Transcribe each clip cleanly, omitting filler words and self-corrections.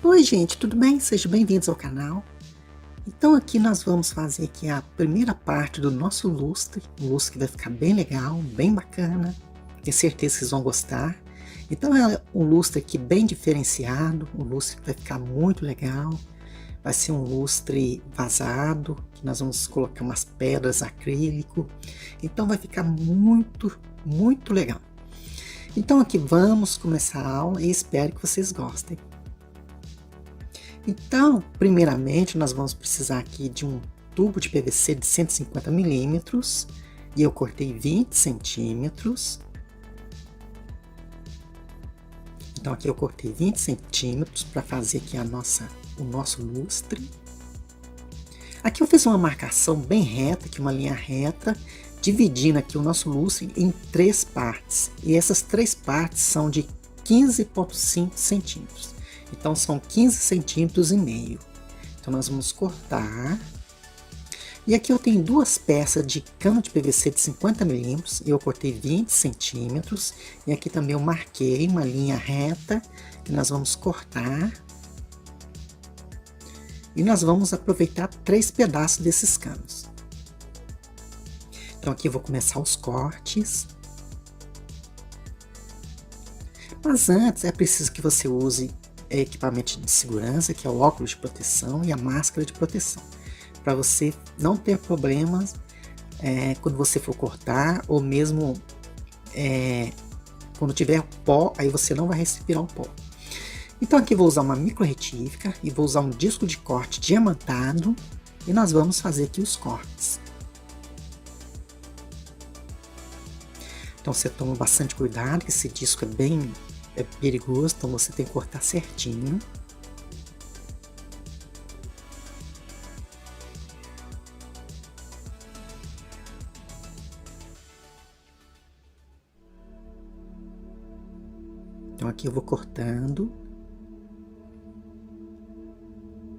Oi gente, tudo bem? Sejam bem-vindos ao canal. Então aqui nós vamos fazer aqui a primeira parte do nosso lustre, um lustre que vai ficar bem legal, bem bacana, tenho certeza que vocês vão gostar. Então é um lustre aqui bem diferenciado, um lustre que vai ficar muito legal, vai ser um lustre vazado, que nós vamos colocar umas pedras acrílico, então vai ficar muito legal. Então aqui vamos começar a aula e espero que vocês gostem. Então, primeiramente, nós vamos precisar aqui de um tubo de PVC de 150 milímetros e eu cortei 20 centímetros. Então, aqui eu cortei 20 centímetros para fazer aqui o nosso lustre. Aqui eu fiz uma marcação bem reta, aqui uma linha reta, dividindo aqui o nosso lustre em 3 partes. E essas 3 partes são de 15,5 centímetros. Então são 15 centímetros e meio. Então nós vamos cortar. E aqui eu tenho duas peças de cano de PVC de 50 milímetros. Eu cortei 20 centímetros. E aqui também eu marquei uma linha reta que nós vamos cortar. E nós vamos aproveitar 3 pedaços desses canos. Então aqui eu vou começar os cortes. Mas antes é preciso que você use equipamento de segurança, que é o óculos de proteção e a máscara de proteção, para você não ter problemas quando você for cortar, ou mesmo quando tiver pó, aí você não vai respirar o pó. Então aqui vou usar uma micro retífica e vou usar um disco de corte diamantado e nós vamos fazer aqui os cortes. Então você toma bastante cuidado, que esse disco é perigoso, então você tem que cortar certinho. Então aqui eu vou cortando.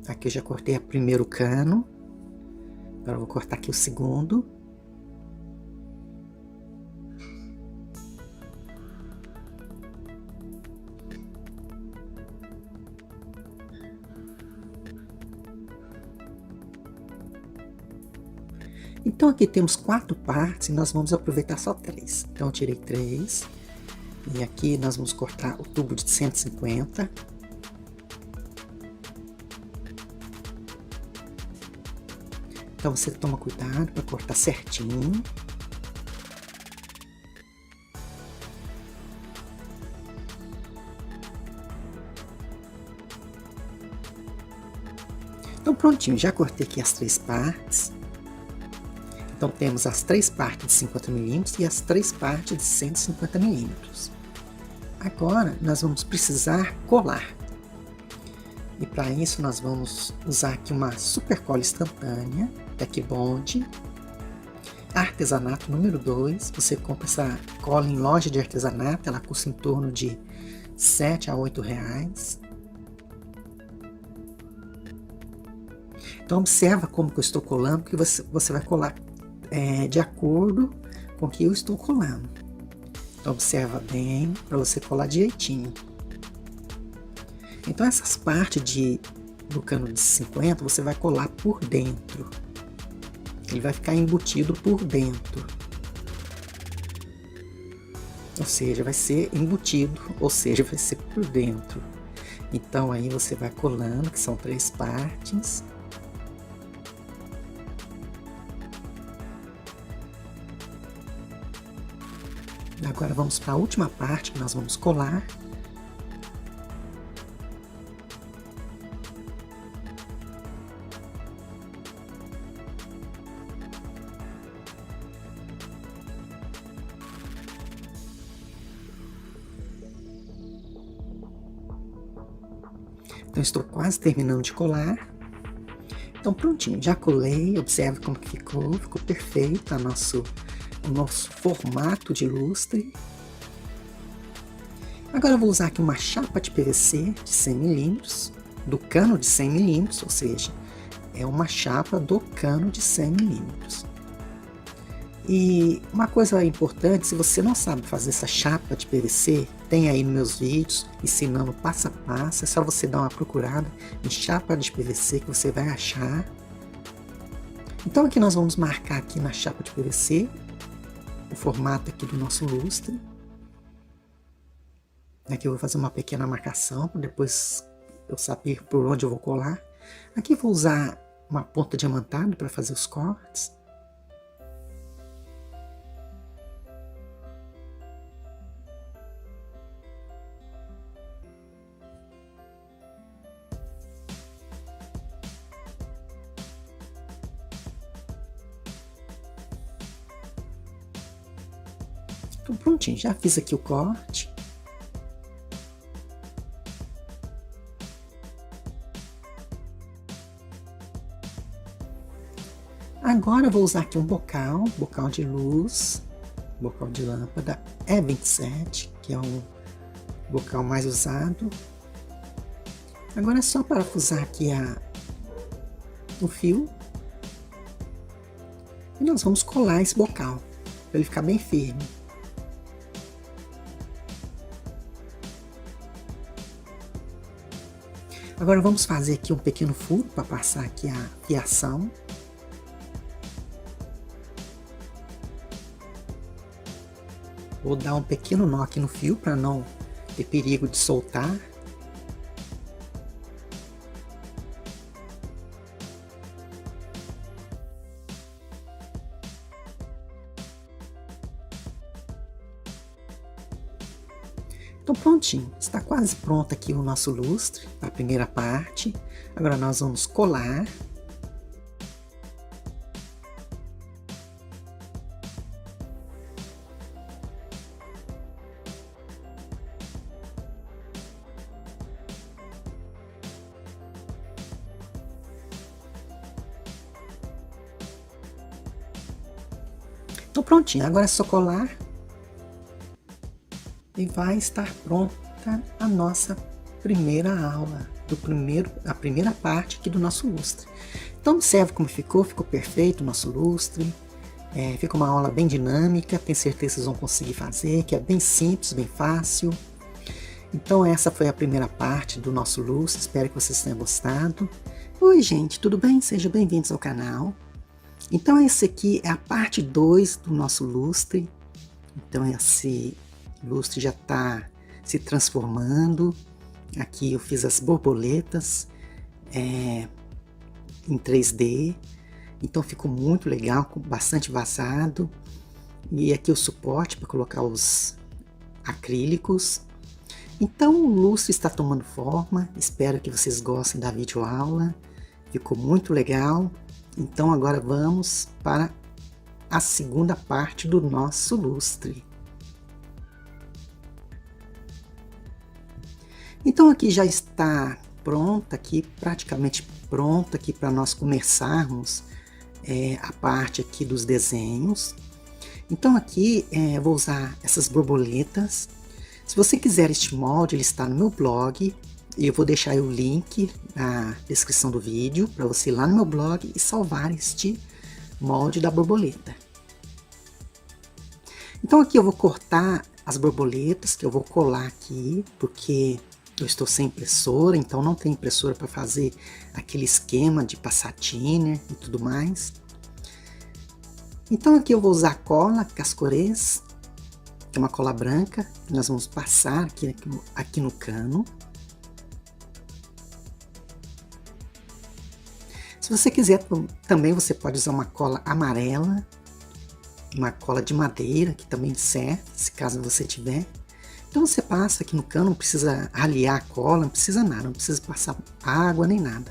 Aqui eu já cortei o primeiro cano. Agora eu vou cortar aqui o segundo. Então aqui temos 4 partes e nós vamos aproveitar só 3. Então eu tirei 3. E aqui nós vamos cortar o tubo de 150. Então você toma cuidado para cortar certinho. Então prontinho, já cortei aqui as 3 partes. Então temos as 3 partes de 50 milímetros e as 3 partes de 150 milímetros. Agora nós vamos precisar colar. E para isso nós vamos usar aqui uma super cola instantânea, Tec Bond, artesanato número 2. Você compra essa cola em loja de artesanato, ela custa em torno de 7 a 8 reais. Então observa como que eu estou colando, porque você vai colar de acordo com o que eu estou colando. Então observa bem para você colar direitinho. Então essas partes do cano de 50 você vai colar por dentro. Ele vai ficar embutido por dentro. Ou seja, vai ser embutido, ou seja, vai ser por dentro. Então aí você vai colando, que são 3 partes. Agora vamos para a última parte que nós vamos colar. Então estou quase terminando de colar. Então prontinho, já colei, observe como que ficou perfeito o nosso formato de lustre. Agora eu vou usar aqui uma chapa de PVC de 100 milímetros, do cano de 100 milímetros, ou seja, é uma chapa do cano de 100 milímetros. E uma coisa importante, se você não sabe fazer essa chapa de PVC, tem aí nos meus vídeos ensinando passo a passo, é só você dar uma procurada em chapa de PVC que você vai achar. Então aqui nós vamos marcar aqui na chapa de PVC o formato aqui do nosso lustre. Aqui eu vou fazer uma pequena marcação para depois eu saber por onde eu vou colar. Aqui eu vou usar uma ponta diamantada para fazer os cortes. Então prontinho, já fiz aqui o corte. Agora eu vou usar aqui um bocal de luz, bocal de lâmpada E27, que é o bocal mais usado. Agora é só parafusar aqui o fio. E nós vamos colar esse bocal, para ele ficar bem firme. Agora vamos fazer aqui um pequeno furo para passar aqui a fiação. Vou dar um pequeno nó aqui no fio para não ter perigo de soltar. Então prontinho, está quase pronto aqui o nosso lustre, a primeira parte. Agora nós vamos colar. Então prontinho, agora é só colar. E vai estar pronta a nossa primeira aula, a primeira parte aqui do nosso lustre. Então observe como ficou perfeito o nosso lustre. Fica uma aula bem dinâmica, tenho certeza que vocês vão conseguir fazer, que é bem simples, bem fácil. Então essa foi a primeira parte do nosso lustre, espero que vocês tenham gostado. Oi gente, tudo bem? Sejam bem-vindos ao canal. Então esse aqui é a parte 2 do nosso lustre. Então esse lustre já está se transformando. Aqui eu fiz as borboletas em 3D. Então ficou muito legal, com bastante vazado. E aqui o suporte para colocar os acrílicos. Então o lustre está tomando forma. Espero que vocês gostem da videoaula. Ficou muito legal. Então agora vamos para a segunda parte do nosso lustre. Então aqui já está pronta, aqui praticamente pronta aqui para nós começarmos a parte aqui dos desenhos. Então aqui vou usar essas borboletas. Se você quiser este molde, ele está no meu blog. E eu vou deixar aí o link na descrição do vídeo para você ir lá no meu blog e salvar este molde da borboleta. Então aqui eu vou cortar as borboletas que eu vou colar aqui, porque eu estou sem impressora, então não tem impressora para fazer aquele esquema de passatina e tudo mais. Então aqui eu vou usar cola Cascorês, que é uma cola branca, que nós vamos passar aqui no cano. Se você quiser também você pode usar uma cola amarela, uma cola de madeira, que também serve, se caso você tiver. Então você passa aqui no cano, não precisa ralear a cola, não precisa nada, não precisa passar água nem nada.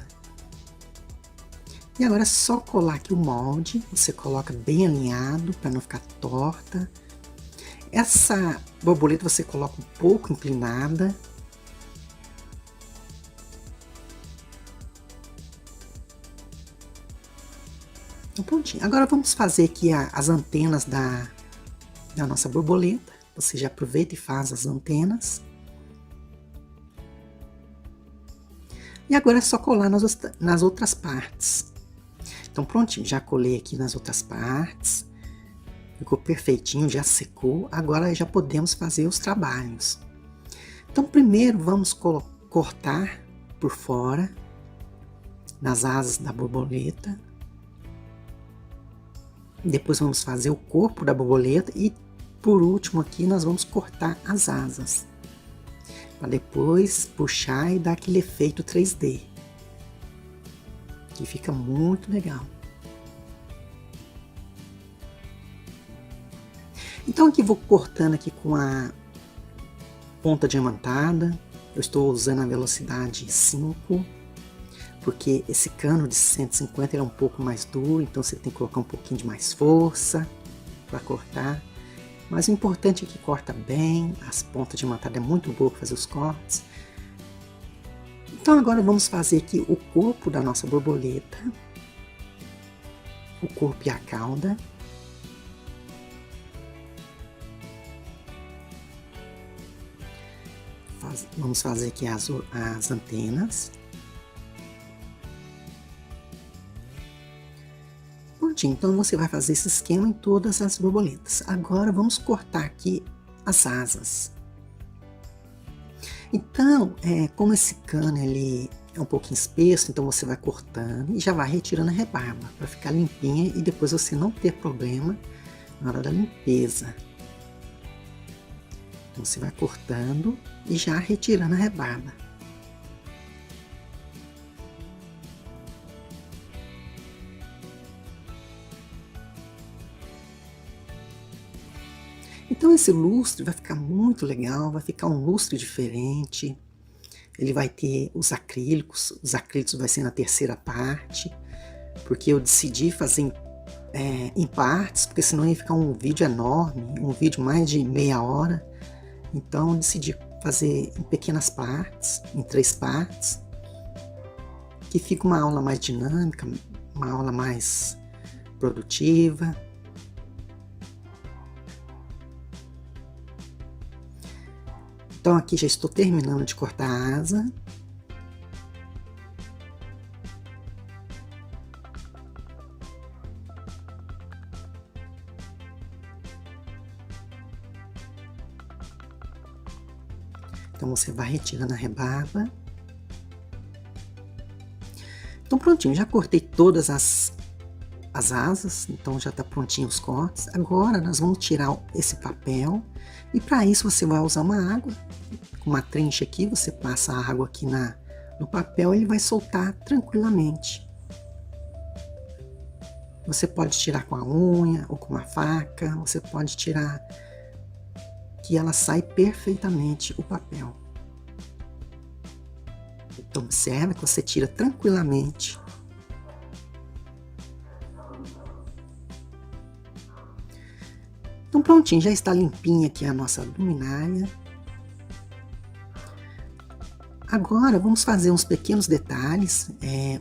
E agora é só colar aqui o molde, você coloca bem alinhado para não ficar torta. Essa borboleta você coloca um pouco inclinada. Então prontinho. Agora vamos fazer aqui as antenas da nossa borboleta. Você já aproveita e faz as antenas. E agora é só colar nas outras partes. Então prontinho, já colei aqui nas outras partes. ficou perfeitinho, já secou. Agora já podemos fazer os trabalhos. Então primeiro vamos cortar por fora, nas asas da borboleta. Depois vamos fazer o corpo da borboleta e por último aqui nós vamos cortar as asas, para depois puxar e dar aquele efeito 3D, que fica muito legal. Então aqui vou cortando aqui com a ponta diamantada. Eu estou usando a velocidade 5, porque esse cano de 150 ele é um pouco mais duro, então você tem que colocar um pouquinho de mais força para cortar. Mas o importante é que corta bem, as pontas diamantadas é muito boa para fazer os cortes. Então agora vamos fazer aqui o corpo da nossa borboleta, o corpo e a cauda. Vamos fazer aqui as antenas. Prontinho, então você vai fazer esse esquema em todas as borboletas. Agora vamos cortar aqui as asas. Então, como esse cano ele é um pouquinho espesso, então você vai cortando e já vai retirando a rebarba para ficar limpinha e depois você não ter problema na hora da limpeza. Então você vai cortando e já retirando a rebarba. Então esse lustre vai ficar muito legal, vai ficar um lustre diferente. Ele vai ter os acrílicos vai ser na terceira parte, porque eu decidi fazer em partes, porque senão ia ficar um vídeo enorme, um vídeo mais de meia hora. Então eu decidi fazer em pequenas partes, em 3 partes, que fica uma aula mais dinâmica, uma aula mais produtiva. Então aqui já estou terminando de cortar a asa. Então você vai retirando a rebarba. Então prontinho, já cortei todas as asas, então já está prontinho os cortes. Agora nós vamos tirar esse papel e para isso você vai usar uma água, com uma trincha aqui, você passa a água aqui no papel e ele vai soltar tranquilamente. Você pode tirar com a unha ou com uma faca, você pode tirar que ela sai perfeitamente o papel. Então observa que você tira tranquilamente. Então prontinho, já está limpinha aqui a nossa luminária. Agora vamos fazer uns pequenos detalhes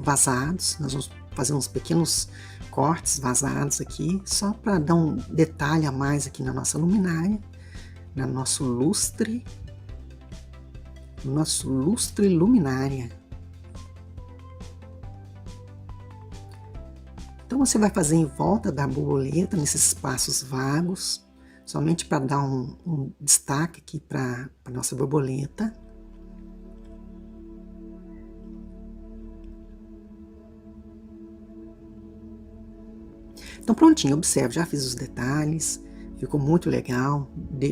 vazados, nós vamos fazer uns pequenos cortes vazados aqui, só para dar um detalhe a mais aqui na nossa luminária. No nosso lustre luminária. Então você vai fazer em volta da borboleta, nesses espaços vagos, somente para dar um destaque aqui para a nossa borboleta. Então prontinho, observe, já fiz os detalhes. Ficou muito legal,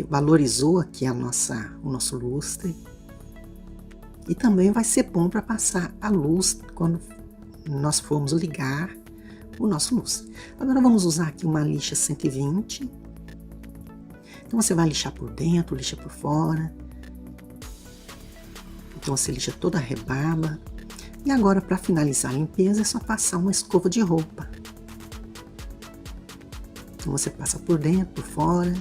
valorizou aqui o nosso lustre. E também vai ser bom para passar a luz quando nós formos ligar o nosso lustre. Agora vamos usar aqui uma lixa 120. Então você vai lixar por dentro, lixa por fora. Então você lixa toda a rebarba. E agora para finalizar a limpeza é só passar uma escova de roupa. Então você passa por dentro, por fora.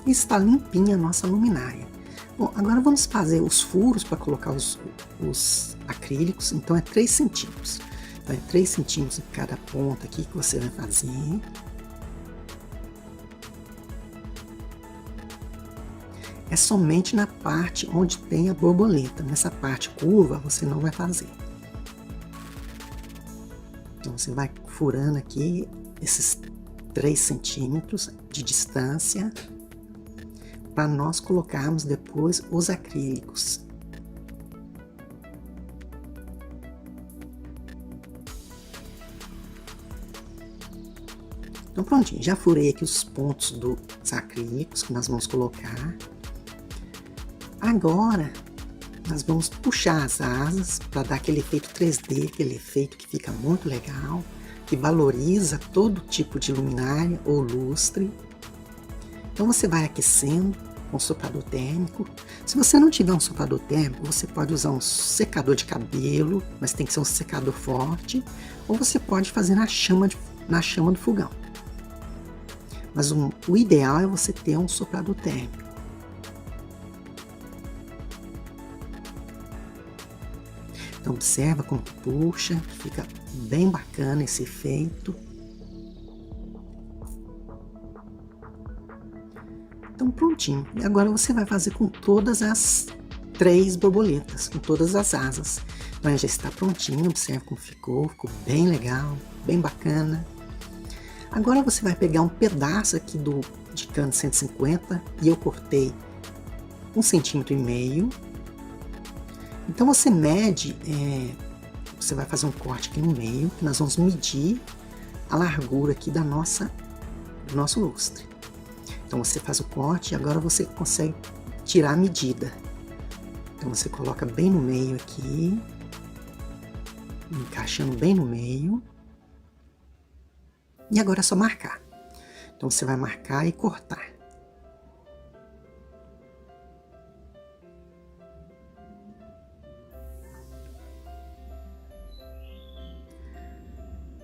E está limpinha a nossa luminária. Bom, agora vamos fazer os furos para colocar os acrílicos. Então é 3 centímetros. Então é 3 centímetros em cada ponta aqui que você vai fazer. é somente na parte onde tem a borboleta. Nessa parte curva você não vai fazer. Então você vai furando aqui esses 3 centímetros de distância para nós colocarmos depois os acrílicos. Então prontinho, já furei aqui os pontos dos acrílicos que nós vamos colocar. Agora nós vamos puxar as asas para dar aquele efeito 3D, aquele efeito que fica muito legal, que valoriza todo tipo de luminária ou lustre. Então você vai aquecendo com soprador térmico. Se você não tiver um soprador térmico, você pode usar um secador de cabelo, mas tem que ser um secador forte, ou você pode fazer na chama do fogão. Mas o ideal é você ter um soprador térmico. Então observa como puxa, fica bem bacana esse efeito. Então prontinho. E agora você vai fazer com todas as 3 borboletas, com todas as asas. Então já está prontinho, observa como ficou bem legal, bem bacana. Agora você vai pegar um pedaço aqui de cano 150 e eu cortei 1,5 centímetro. Então você mede, você vai fazer um corte aqui no meio, que nós vamos medir a largura aqui do nosso lustre. Então você faz o corte e agora você consegue tirar a medida. Então você coloca bem no meio aqui, encaixando bem no meio. E agora é só marcar. Então você vai marcar e cortar.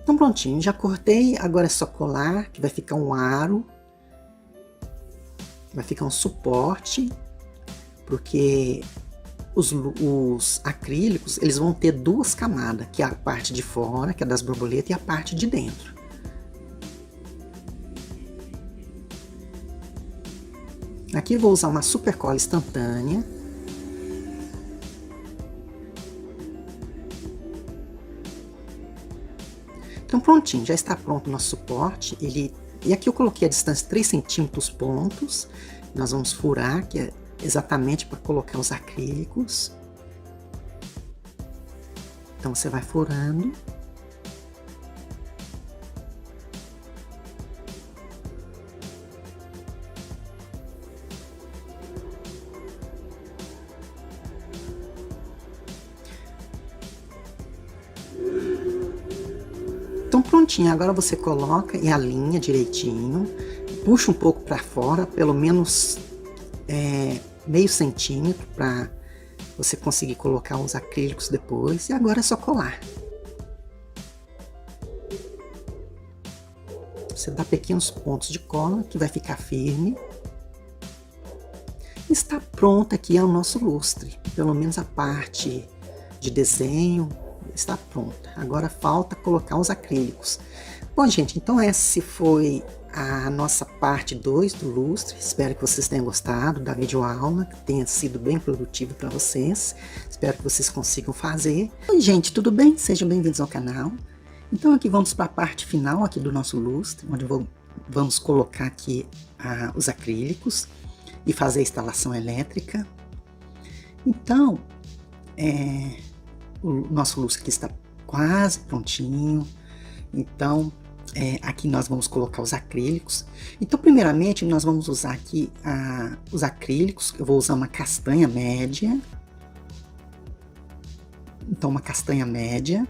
Então prontinho, já cortei, agora é só colar, que vai ficar um aro. Vai ficar um suporte, porque os acrílicos, eles vão ter 2 camadas, que é a parte de fora, que é das borboletas, e a parte de dentro. Aqui eu vou usar uma super cola instantânea. Então prontinho, já está pronto o nosso suporte. E aqui eu coloquei a distância 3 centímetros pontos. Nós vamos furar, que é exatamente para colocar os acrílicos. Então você vai furando. Então prontinho, agora você coloca e alinha direitinho, puxa um pouco para fora, pelo menos meio centímetro, para você conseguir colocar os acrílicos depois, e agora é só colar. Você dá pequenos pontos de cola que vai ficar firme. Está pronto aqui o nosso lustre, pelo menos a parte de desenho está pronta. Agora falta colocar os acrílicos. Bom, gente, então essa foi a nossa parte 2 do lustre. Espero que vocês tenham gostado da videoaula, que tenha sido bem produtivo para vocês. Espero que vocês consigam fazer. Oi, gente, tudo bem? Sejam bem-vindos ao canal. Então aqui vamos para a parte final aqui do nosso lustre, onde vamos colocar aqui os acrílicos e fazer a instalação elétrica. Então, o nosso lustre aqui está quase prontinho. Então, aqui nós vamos colocar os acrílicos. Então, primeiramente, nós vamos usar aqui os acrílicos. Eu vou usar uma castanha média. Então, uma castanha média.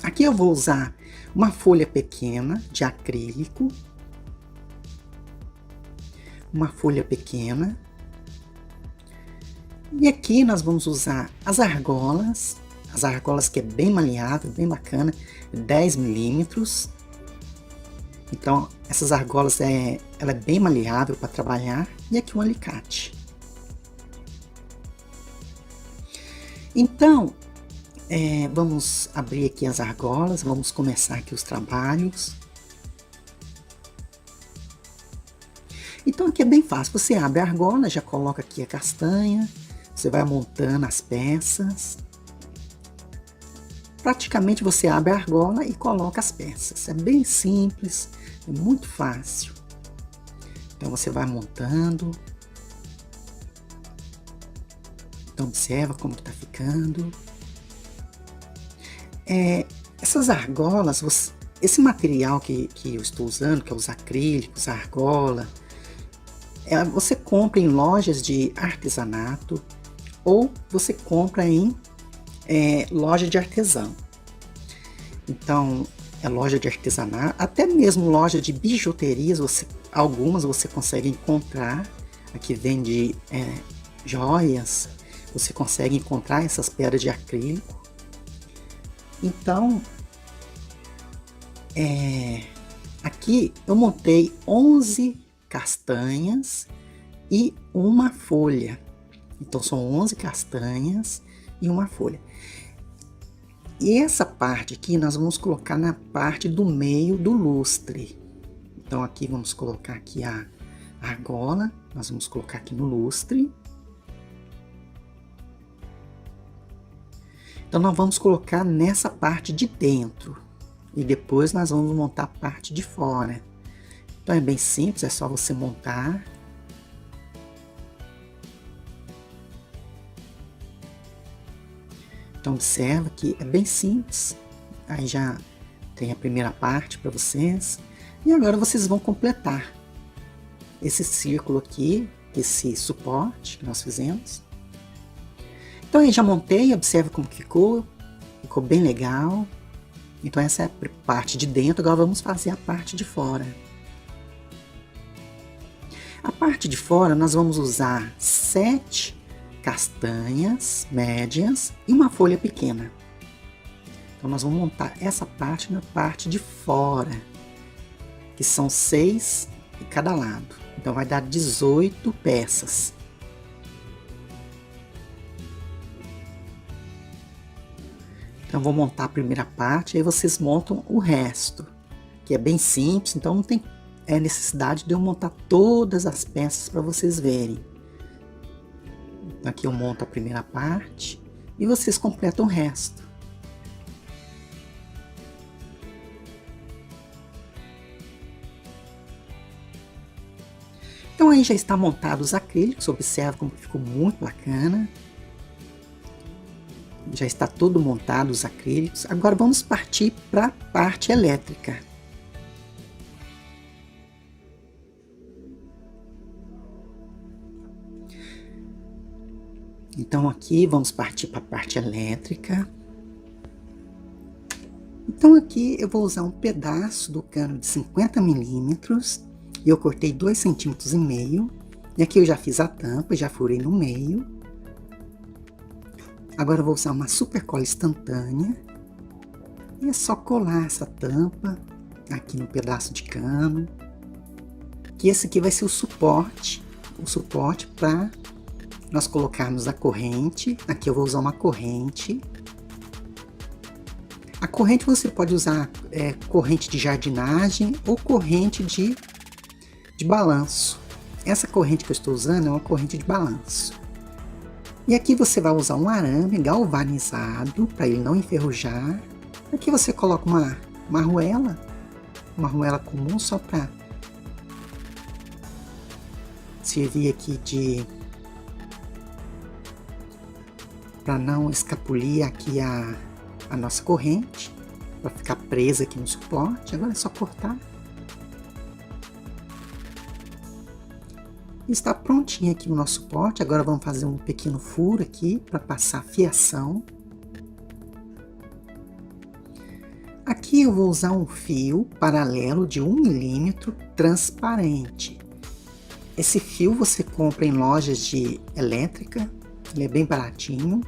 Aqui eu vou usar uma folha pequena de acrílico. Uma folha pequena. E aqui nós vamos usar as argolas que é bem maleável, bem bacana, 10 milímetros. Então essas argolas ela é bem maleável para trabalhar. E aqui um alicate. Então vamos abrir aqui as argolas, vamos começar aqui os trabalhos. Então aqui é bem fácil, você abre a argola, já coloca aqui a castanha, você vai montando as peças. Praticamente você abre a argola e coloca as peças. É bem simples, é muito fácil. Então você vai montando. Então observa como está ficando. Essas argolas, esse material que eu estou usando, que é os acrílicos, a argola, você compra em lojas de artesanato ou você compra em loja de artesão. Então, é loja de artesanato, até mesmo loja de bijuterias, algumas você consegue encontrar. Aqui vende joias, você consegue encontrar essas pedras de acrílico. Então, aqui eu montei 11 castanhas e uma folha. Então são 11 castanhas e uma folha. E essa parte aqui nós vamos colocar na parte do meio do lustre. Então aqui vamos colocar aqui a argola, nós vamos colocar aqui no lustre. Então nós vamos colocar nessa parte de dentro e depois nós vamos montar a parte de fora. Então é bem simples, é só você montar. Então observa que é bem simples. Aí já tem a primeira parte para vocês. E agora vocês vão completar esse círculo aqui, esse suporte que nós fizemos. Então aí já montei, observa como ficou bem legal. Então essa é a parte de dentro, agora vamos fazer a parte de fora. A parte de fora nós vamos usar 7 castanhas médias e uma folha pequena. Então nós vamos montar essa parte na parte de fora, que são 6 de cada lado. Então vai dar 18 peças. Então vou montar a primeira parte, aí vocês montam o resto, que é bem simples, então não tem necessidade de eu montar todas as peças para vocês verem. Então aqui eu monto a primeira parte e vocês completam o resto. Então aí já está montado os acrílicos, observa como ficou muito bacana. Já está tudo montado os acrílicos. Agora vamos partir para a parte elétrica. Então aqui vamos partir para a parte elétrica. Então aqui eu vou usar um pedaço do cano de 50 milímetros e eu cortei 2,5 cm. E aqui eu já fiz a tampa, já furei no meio. Agora eu vou usar uma super cola instantânea e é só colar essa tampa aqui no pedaço de cano, que esse aqui vai ser o suporte para nós colocarmos a corrente. Aqui eu vou usar uma corrente. A corrente você pode usar corrente de jardinagem ou corrente de balanço. Essa corrente que eu estou usando é uma corrente de balanço. E aqui você vai usar um arame galvanizado para ele não enferrujar. Aqui você coloca uma arruela comum só para servir aqui para não escapulir aqui a nossa corrente, para ficar presa aqui no suporte. Agora é só cortar. Está prontinho aqui o nosso suporte. Agora vamos fazer um pequeno furo aqui para passar fiação. Aqui eu vou usar um fio paralelo de 1 milímetro transparente. Esse fio você compra em lojas de elétrica, ele é bem baratinho.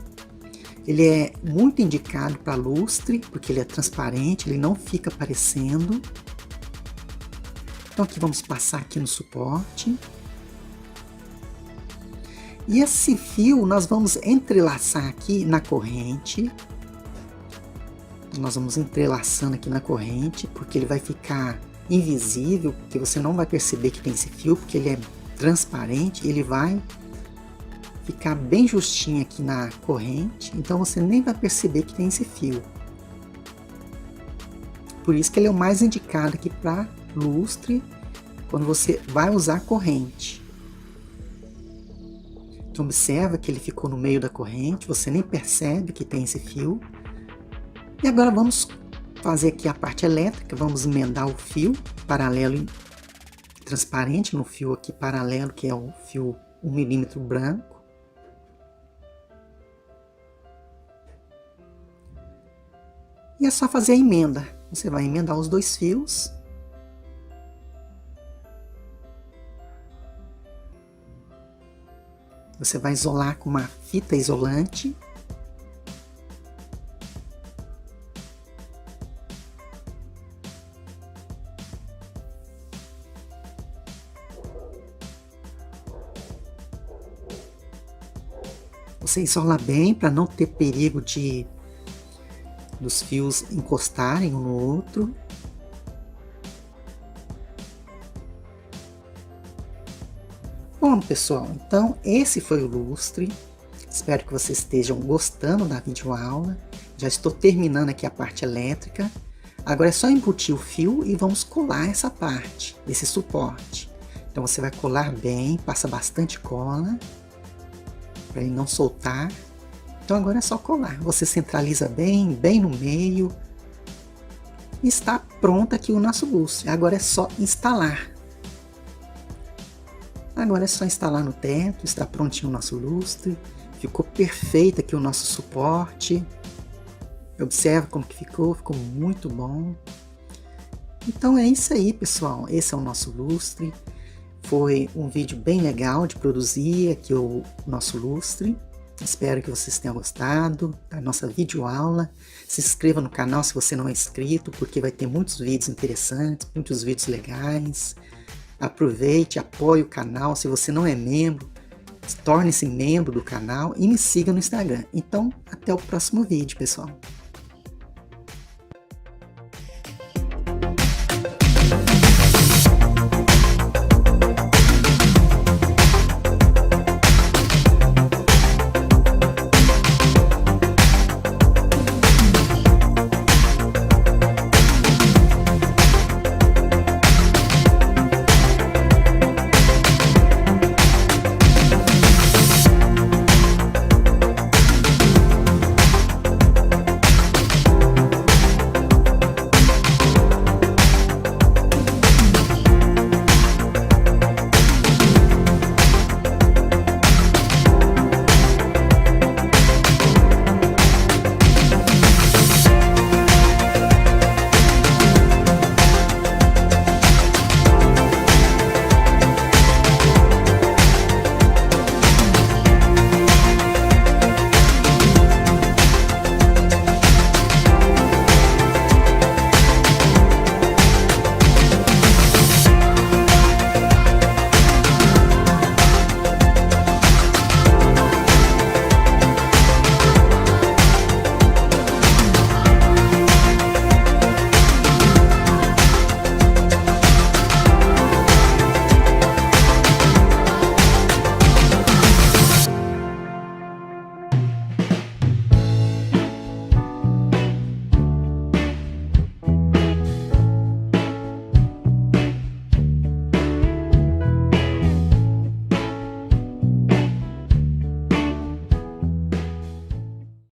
Ele é muito indicado para lustre, porque ele é transparente, ele não fica aparecendo. Então aqui vamos passar aqui no suporte. E esse fio nós vamos entrelaçar aqui na corrente. Nós vamos entrelaçando aqui na corrente, porque ele vai ficar invisível, porque você não vai perceber que tem esse fio, porque ele é transparente, ele vai ficar bem justinho aqui na corrente, então você nem vai perceber que tem esse fio. Por isso que ele é o mais indicado aqui para lustre, quando você vai usar a corrente. Então observa que ele ficou no meio da corrente, você nem percebe que tem esse fio. E agora vamos fazer aqui a parte elétrica, vamos emendar o fio paralelo transparente no fio aqui paralelo, que é o fio 1 milímetro branco. E é só fazer a emenda. Você vai emendar os dois fios. Você vai isolar com uma fita isolante. Você isola bem para não ter perigo dos fios encostarem um no outro. Bom, pessoal, então esse foi o lustre. Espero que vocês estejam gostando da videoaula. Já estou terminando aqui a parte elétrica. Agora é só embutir o fio e vamos colar essa parte, esse suporte. Então você vai colar bem, passa bastante cola, para ele não soltar. Então agora é só colar. Você centraliza bem, bem no meio. E está pronto aqui o nosso lustre. Agora é só instalar. Agora é só instalar no teto, está prontinho o nosso lustre. Ficou perfeito aqui o nosso suporte. Observa como que ficou muito bom. Então é isso aí, pessoal. Esse é o nosso lustre. Foi um vídeo bem legal de produzir aqui o nosso lustre. Espero que vocês tenham gostado da nossa videoaula. Se inscreva no canal se você não é inscrito, porque vai ter muitos vídeos interessantes, muitos vídeos legais. Aproveite, apoie o canal. Se você não é membro, torne-se membro do canal e me siga no Instagram. Então, até o próximo vídeo, pessoal.